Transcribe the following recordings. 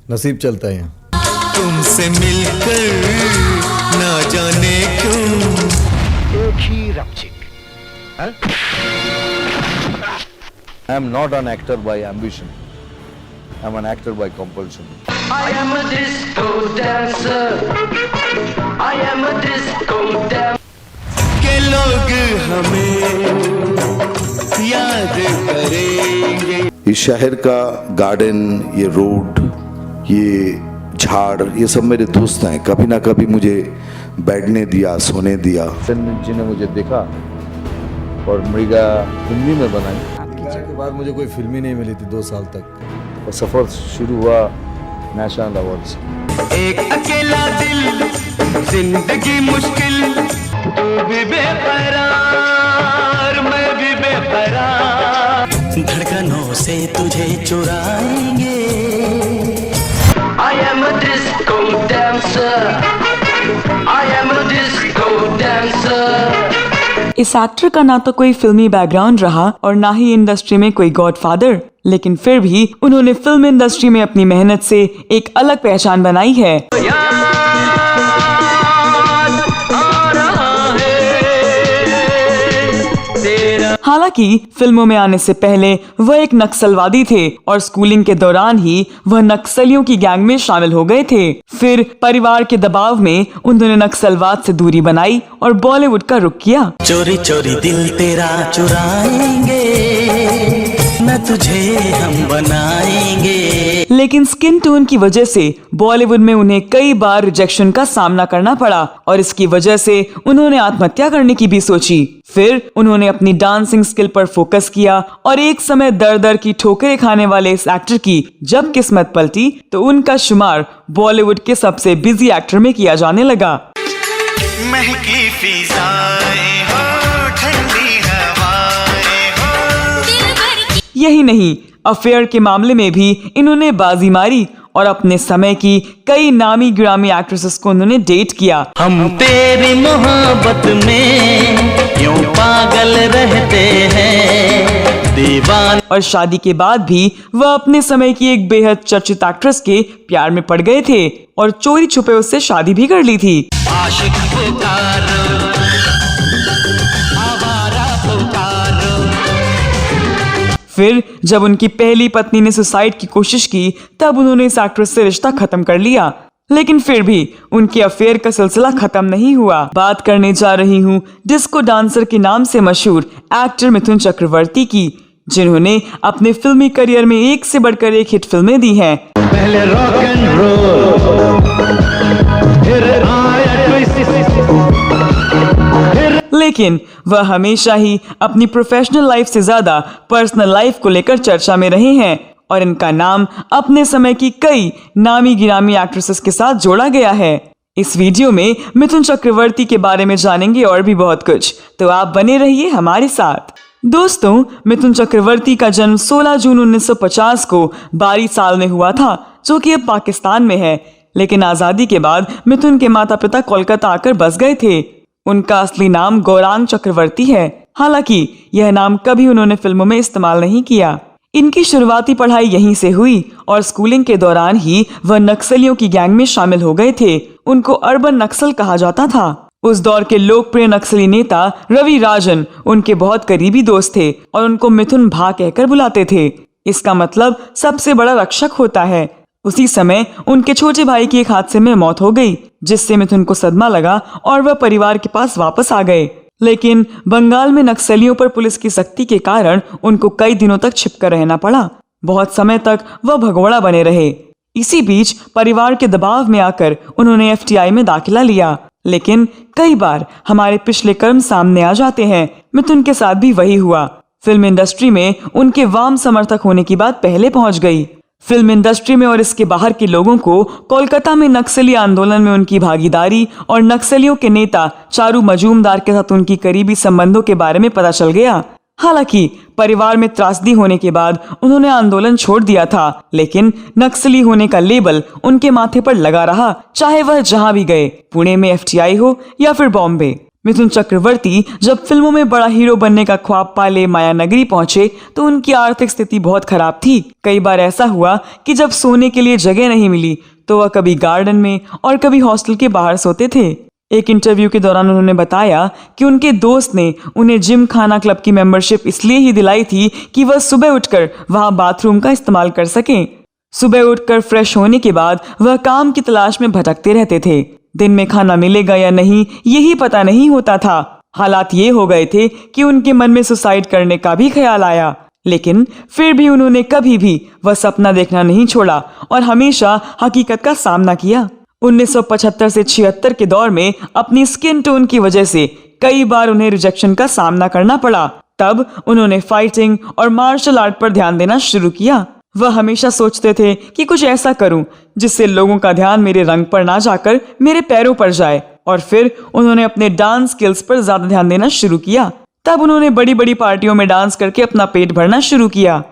नसीब चलता है यहाँ। तुमसे मिलकर ना जाने क्यों एक ही रपचिक। I am not an actor by ambition. I am an actor by compulsion. I am a disco dancer. I am a disco dancer. के लोग हमें याद करेंगे। इस शहर का गार्डन, ये रोड, ये झाड़, ये सब मेरे दोस्त हैं। कभी ना कभी मुझे बैठने दिया, सोने दिया। चंदन जी ने मुझे देखा और मृगा हिंदी में बनाई। के बाद मुझे कोई फिल्म ही नहीं मिली थी 2 साल तक। और सफर शुरू हुआ नेशनल अवार्ड से। एक अकेला दिल, जिंदगी मुश्किल, तू भी बेकरार, मैं भी बेकरार, धड़कनों से तुझे चुराएंगे। I am a disco dancer. I am a disco dancer. इस एक्टर का ना तो कोई फिल्मी बैकग्राउंड रहा और ना ही इंडस्ट्री में कोई गॉडफादर, लेकिन फिर भी उन्होंने फिल्म इंडस्ट्री में अपनी मेहनत से एक अलग पहचान बनाई है। हालांकि फिल्मों में आने से पहले वह एक नक्सलवादी थे और स्कूलिंग के दौरान ही वह नक्सलियों की गैंग में शामिल हो गए थे। फिर परिवार के दबाव में उन्होंने नक्सलवाद से दूरी बनाई और बॉलीवुड का रुख किया। चोरी चोरी दिल तेरा चुराएंगे, न तुझे हम बनाएंगे। लेकिन स्किन टोन की वजह से बॉलीवुड में उन्हें कई बार रिजेक्शन का सामना करना पड़ा और इसकी वजह से उन्होंने आत्महत्या करने की भी सोची। फिर उन्होंने अपनी डांसिंग स्किल पर फोकस किया और एक समय दर दर की ठोकरें खाने वाले इस एक्टर की जब किस्मत पलटी तो उनका शुमार बॉलीवुड के सबसे बिजी एक्टर में किया जाने लगा। महकी फिजाएं हो, ठंडी हवाएं हो। यही नहीं, अफेयर के मामले में भी इन्होंने बाजी मारी और अपने समय की कई नामी गिरामी एक्ट्रेसेस को उन्होंने डेट किया। हम तेरी मोहब्बत में क्यों पागल रहते हैं दीवान। और शादी के बाद भी वह अपने समय की एक बेहद चर्चित एक्ट्रेस के प्यार में पड़ गए थे और चोरी छुपे उससे शादी भी कर ली थी। आशिक पुकारो, आवारा पुकारो। फिर जब उनकी पहली पत्नी ने सुसाइड की कोशिश की तब उन्होंने इस एक्ट्रेस से रिश्ता खत्म कर लिया, लेकिन फिर भी उनके अफेयर का सिलसिला खत्म नहीं हुआ। बात करने जा रही हूँ डिस्को डांसर के नाम से मशहूर एक्टर मिथुन चक्रवर्ती की, जिन्होंने अपने फिल्मी करियर में एक से बढ़कर एक हिट फिल्में दी हैं। पहले रॉक एंड रोल, फिर लेकिन वह हमेशा ही अपनी प्रोफेशनल लाइफ से ज्यादा पर्सनल लाइफ को लेकर चर्चा में रहे हैं और इनका नाम अपने समय की कई नामी गिरामी एक्ट्रेसेस के साथ जोड़ा गया है। इस वीडियो में मिथुन चक्रवर्ती के बारे में जानेंगे और भी बहुत कुछ, तो आप बने रहिए हमारे साथ। दोस्तों, मिथुन चक्रवर्ती का जन्म 16 जून 1950 को बारी साल में हुआ था, जो कि अब पाकिस्तान में है। लेकिन आजादी के बाद मिथुन के माता पिता कोलकाता आकर बस गए थे। उनका असली नाम गौरांग चक्रवर्ती है, हालांकि यह नाम कभी उन्होंने फिल्मों में इस्तेमाल नहीं किया। इनकी शुरुआती पढ़ाई यहीं से हुई और स्कूलिंग के दौरान ही वह नक्सलियों की गैंग में शामिल हो गए थे। उनको अर्बन नक्सल कहा जाता था। उस दौर के लोकप्रिय नक्सली नेता रवि राजन उनके बहुत करीबी दोस्त थे और उनको मिथुन भा कहकर बुलाते थे। इसका मतलब सबसे बड़ा रक्षक होता है। उसी समय उनके छोटे भाई की एक हादसे में मौत हो गई, जिससे मिथुन को सदमा लगा और वह परिवार के पास वापस आ गए। लेकिन बंगाल में नक्सलियों पर पुलिस की सख्ती के कारण उनको कई दिनों तक छिपकर रहना पड़ा। बहुत समय तक वह भगोड़ा बने रहे। इसी बीच परिवार के दबाव में आकर उन्होंने FTI में दाखिला लिया, लेकिन कई बार हमारे पिछले कर्म सामने आ जाते हैं। मिथुन के साथ भी वही हुआ। फिल्म इंडस्ट्री में उनके वाम समर्थक होने की बात पहले पहुंच गई। फिल्म इंडस्ट्री में और इसके बाहर के लोगों को कोलकाता में नक्सली आंदोलन में उनकी भागीदारी और नक्सलियों के नेता चारू मजूमदार के साथ उनकी करीबी संबंधों के बारे में पता चल गया। हालांकि परिवार में त्रासदी होने के बाद उन्होंने आंदोलन छोड़ दिया था, लेकिन नक्सली होने का लेबल उनके माथे पर लगा रहा, चाहे वह जहां भी गए, पुणे में FTI हो या फिर बॉम्बे। मिथुन चक्रवर्ती जब फिल्मों में बड़ा हीरो बनने का ख्वाब पाले माया नगरी पहुंचे तो उनकी आर्थिक स्थिति बहुत खराब थी। कई बार ऐसा हुआ कि जब सोने के लिए जगह नहीं मिली तो वह कभी गार्डन में और कभी हॉस्टल के बाहर सोते थे। एक इंटरव्यू के दौरान उन्होंने बताया कि उनके दोस्त ने उन्हें जिम खाना क्लब की मेंबरशिप इसलिए ही दिलाई थी कि वह सुबह उठकर वहां बाथरूम का इस्तेमाल कर सकें। सुबह उठकर फ्रेश होने के बाद वह काम की तलाश में भटकते रहते थे। दिन में खाना मिलेगा या नहीं यही पता नहीं होता था। हालात ये हो गए थे कि उनके मन में सुसाइड करने का भी ख्याल आया, लेकिन फिर भी उन्होंने कभी भी वह सपना देखना नहीं छोड़ा और हमेशा हकीकत का सामना किया। 1975 से 76 के दौर में अपनी स्किन टोन की वजह से कई बार उन्हें रिजेक्शन का सामना करना पड़ा। तब उन्होंने फाइटिंग और मार्शल आर्ट पर ध्यान देना शुरू किया। वह हमेशा सोचते थे कि कुछ ऐसा करूं जिससे लोगों का ध्यान मेरे रंग पर ना जाकर मेरे पैरों पर जाए, और फिर उन्होंने अपने डांस स्किल्स पर ज्यादा ध्यान देना शुरू किया। तब उन्होंने बड़ी बड़ी पार्टियों में डांस करके अपना पेट भरना शुरू किया।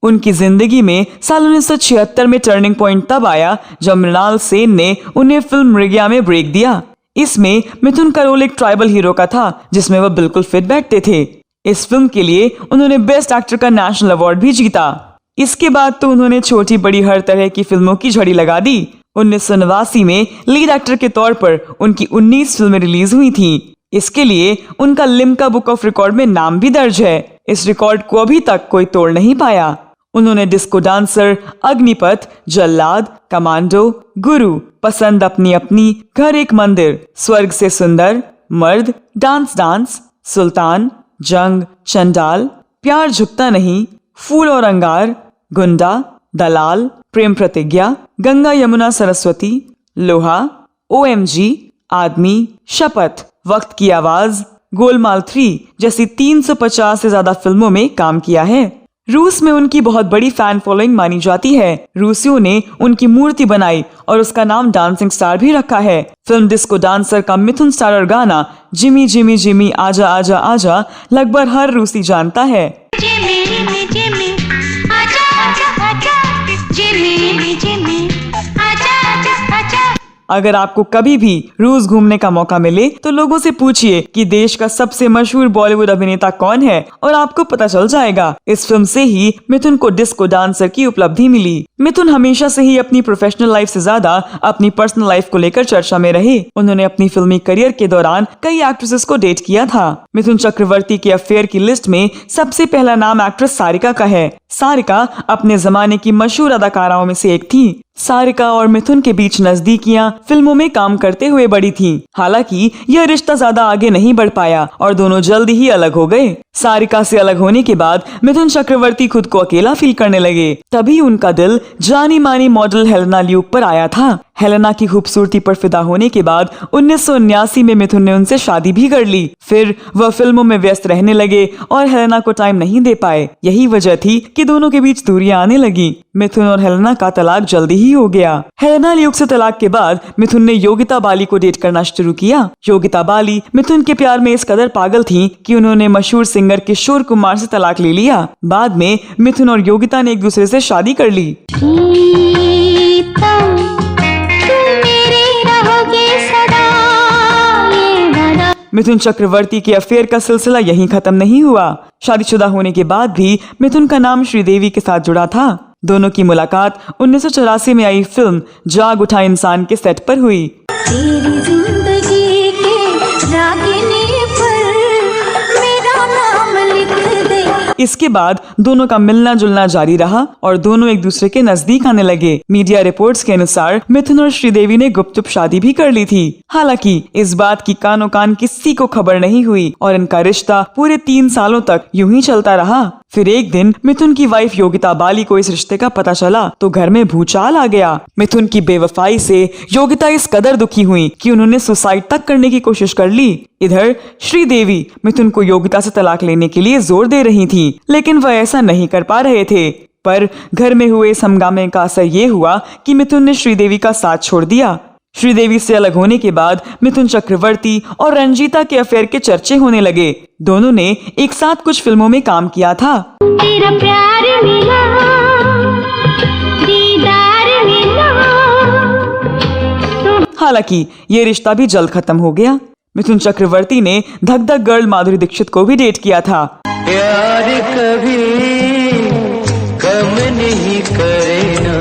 उनकी जिंदगी में साल 1976 में टर्निंग पॉइंट तब आया जब मृणाल सेन ने उन्हें फिल्म मृगया में ब्रेक दिया। इसमें मिथुन का रोल एक ट्राइबल हीरो का था जिसमें वह बिल्कुल फिट बैठते थे। इस फिल्म के लिए उन्होंने बेस्ट एक्टर का नेशनल अवार्ड भी जीता। इसके बाद तो उन्होंने छोटी बड़ी हर तरह की फिल्मों की झड़ी लगा दी। 1989 में लीड एक्टर के तौर पर उनकी 19 फिल्में रिलीज हुई थीं। इसके लिए उनका लिम्का बुक ऑफ रिकॉर्ड में नाम भी दर्ज है। इस रिकॉर्ड को अभी तक कोई तोड़ नहीं पाया। उन्होंने डिस्को डांसर, अग्निपथ, जल्लाद, कमांडो, गुरु, पसंद अपनी अपनी, घर एक मंदिर, स्वर्ग से सुंदर, मर्द, डांस, सुल्तान, जंग, चंडाल, प्यार झुकता नहीं, फूल और अंगार, गुंडा, दलाल, प्रेम प्रतिज्ञा, गंगा यमुना सरस्वती, लोहा, OMG, आदमी, शपथ, वक्त की आवाज, गोलमाल 3 जैसी 350 से ज्यादा फिल्मों में काम किया है। रूस में उनकी बहुत बड़ी फैन फॉलोइंग मानी जाती है। रूसियों ने उनकी मूर्ति बनाई और उसका नाम डांसिंग स्टार भी रखा है। फिल्म डिस्को डांसर का मिथुन स्टारर गाना जिमी जिमी जिमी आजा आजा आजा लगभग हर रूसी जानता है। अगर आपको कभी भी रूस घूमने का मौका मिले तो लोगों से पूछिए कि देश का सबसे मशहूर बॉलीवुड अभिनेता कौन है और आपको पता चल जाएगा। इस फिल्म से ही मिथुन को डिस्को डांसर की उपलब्धि मिली। मिथुन हमेशा से ही अपनी प्रोफेशनल लाइफ से ज्यादा अपनी पर्सनल लाइफ को लेकर चर्चा में रहे। उन्होंने अपनी फिल्मी करियर के दौरान कई एक्ट्रेसेस को डेट किया था। मिथुन चक्रवर्ती के अफेयर की लिस्ट में सबसे पहला नाम एक्ट्रेस सारिका का है। सारिका अपने जमाने की मशहूर अदाकाराओं में से एक थी। सारिका और मिथुन के बीच नजदीकियां फिल्मों में काम करते हुए बढ़ी थीं। हालांकि यह रिश्ता ज्यादा आगे नहीं बढ़ पाया और दोनों जल्द ही अलग हो गए। सारिका से अलग होने के बाद मिथुन चक्रवर्ती खुद को अकेला फील करने लगे। तभी उनका दिल जानी मानी मॉडल हेलेना ल्यूक पर आया था। हेलेना की खूबसूरती पर फिदा होने के बाद 1979 में मिथुन ने उनसे शादी भी कर ली। फिर वह फिल्मों में व्यस्त रहने लगे और हेलेना को टाइम नहीं दे पाए। यही वजह थी कि दोनों के बीच दूरियां आने लगी। मिथुन और हेलेना का तलाक जल्दी ही हो गया। हेलेना ल्यूक से तलाक के बाद मिथुन ने योगिता बाली को डेट करना शुरू किया। योगिता बाली मिथुन के प्यार में इस कदर पागल थी कि उन्होंने मशहूर सिंगर किशोर कुमार से तलाक ले लिया। बाद में मिथुन और योगिता ने एक दूसरे से शादी कर ली। मिथुन चक्रवर्ती के अफेयर का सिलसिला यहीं खत्म नहीं हुआ। शादीशुदा होने के बाद भी मिथुन का नाम श्रीदेवी के साथ जुड़ा था। दोनों की मुलाकात 1984 में आई फिल्म जाग उठा इंसान के सेट पर हुई। तेरी जिंदगी के रागिनी पर मेरा नाम लिख दे। इसके बाद दोनों का मिलना जुलना जारी रहा और दोनों एक दूसरे के नजदीक आने लगे। मीडिया रिपोर्ट्स के अनुसार मिथुन और श्रीदेवी ने गुपचुप शादी भी कर ली थी। हालांकि इस बात की कानो कान किसी को खबर नहीं हुई और इनका रिश्ता पूरे 3 सालों तक यूं ही चलता रहा। फिर एक दिन मिथुन की वाइफ योगिता बाली को इस रिश्ते का पता चला तो घर में भूचाल आ गया। मिथुन की बेवफाई से योगिता इस कदर दुखी हुई कि उन्होंने सुसाइड तक करने की कोशिश कर ली। इधर श्रीदेवी मिथुन को योगिता से तलाक लेने के लिए जोर दे रही थी, लेकिन वह ऐसा नहीं कर पा रहे थे। पर घर में हुए इस हंगामे का असर ये हुआ कि मिथुन ने श्रीदेवी का साथ छोड़ दिया। श्रीदेवी से अलग होने के बाद मिथुन चक्रवर्ती और रंजीता के अफेयर के चर्चे होने लगे। दोनों ने एक साथ कुछ फिल्मों में काम किया था। तेरा प्यार मिला, दीदार मिला। हालांकि ये रिश्ता भी जल्द खत्म हो गया। मिथुन चक्रवर्ती ने धक धक गर्ल माधुरी दीक्षित को भी डेट किया था। प्यार कभी कम नहीं करे ना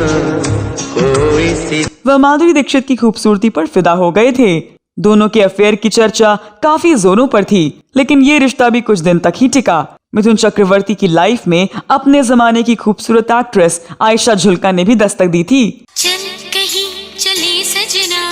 कोई सी। वह माधुरी दीक्षित की खूबसूरती पर फिदा हो गए थे। दोनों के अफेयर की चर्चा काफी जोरों पर थी, लेकिन ये रिश्ता भी कुछ दिन तक ही टिका। मिथुन चक्रवर्ती की लाइफ में अपने जमाने की खूबसूरत एक्ट्रेस आयशा झुल्का ने भी दस्तक दी थी। चल कहीं चले सजना,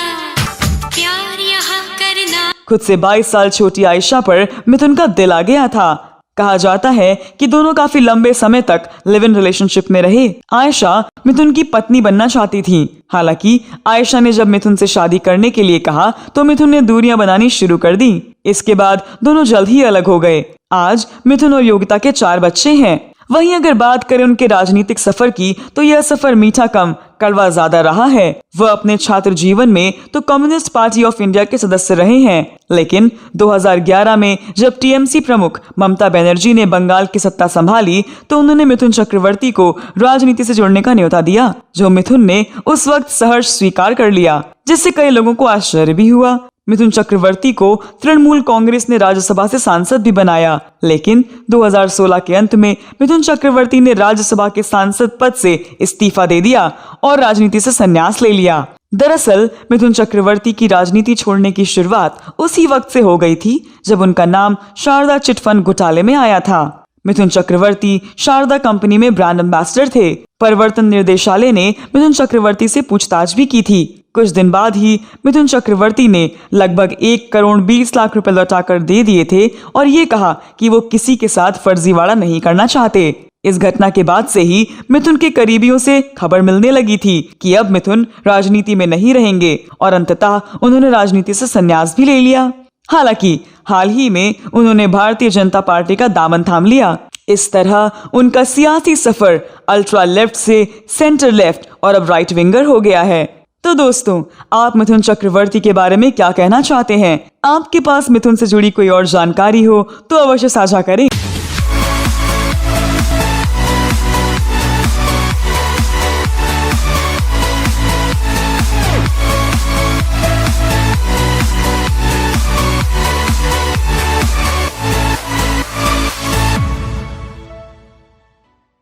प्यार यहाँ करना। खुद से 22 साल छोटी आयशा पर मिथुन का दिल आ गया था। कहा जाता है कि दोनों काफी लंबे समय तक लिव इन रिलेशनशिप में रहे। आयशा मिथुन की पत्नी बनना चाहती थी। हालांकि आयशा ने जब मिथुन से शादी करने के लिए कहा तो मिथुन ने दूरियां बनानी शुरू कर दी। इसके बाद दोनों जल्द ही अलग हो गए। आज मिथुन और योगिता के 4 बच्चे हैं। वहीं अगर बात करें उनके राजनीतिक सफर की तो यह सफर मीठा कम कड़वा ज्यादा रहा है। वह अपने छात्र जीवन में तो कम्युनिस्ट पार्टी ऑफ इंडिया के सदस्य रहे हैं, लेकिन 2011 में जब टीएमसी प्रमुख ममता बनर्जी ने बंगाल की सत्ता संभाली तो उन्होंने मिथुन चक्रवर्ती को राजनीति से जुड़ने का न्योता दिया, जो मिथुन ने उस वक्त सहर्ष स्वीकार कर लिया, जिससे कई लोगों को आश्चर्य भी हुआ। मिथुन चक्रवर्ती को तृणमूल कांग्रेस ने राज्यसभा से सांसद भी बनाया, लेकिन 2016 के अंत में मिथुन चक्रवर्ती ने राज्यसभा के सांसद पद से इस्तीफा दे दिया और राजनीति से संन्यास ले लिया। दरअसल मिथुन चक्रवर्ती की राजनीति छोड़ने की शुरुआत उसी वक्त से हो गई थी जब उनका नाम शारदा चिटफंड घोटाले में आया था। मिथुन चक्रवर्ती शारदा कंपनी में ब्रांड एम्बेसडर थे। प्रवर्तन निर्देशालय ने मिथुन चक्रवर्ती से पूछताछ भी की थी। कुछ दिन बाद ही मिथुन चक्रवर्ती ने लगभग 1 करोड़ 20 लाख रुपए लौटाकर दे दिए थे और ये कहा कि वो किसी के साथ फर्जीवाड़ा नहीं करना चाहते। इस घटना के बाद से ही मिथुन के करीबियों से खबर मिलने लगी थी कि अब मिथुन राजनीति में नहीं रहेंगे और अंततः उन्होंने राजनीति से संन्यास भी ले लिया। हालांकि हाल ही में उन्होंने भारतीय जनता पार्टी का दामन थाम लिया। इस तरह उनका सियासी सफर अल्ट्रा लेफ्ट से सेंटर लेफ्ट और अब राइट विंगर हो गया है। तो दोस्तों, आप मिथुन चक्रवर्ती के बारे में क्या कहना चाहते हैं? आपके पास मिथुन से जुड़ी कोई और जानकारी हो तो अवश्य साझा करें।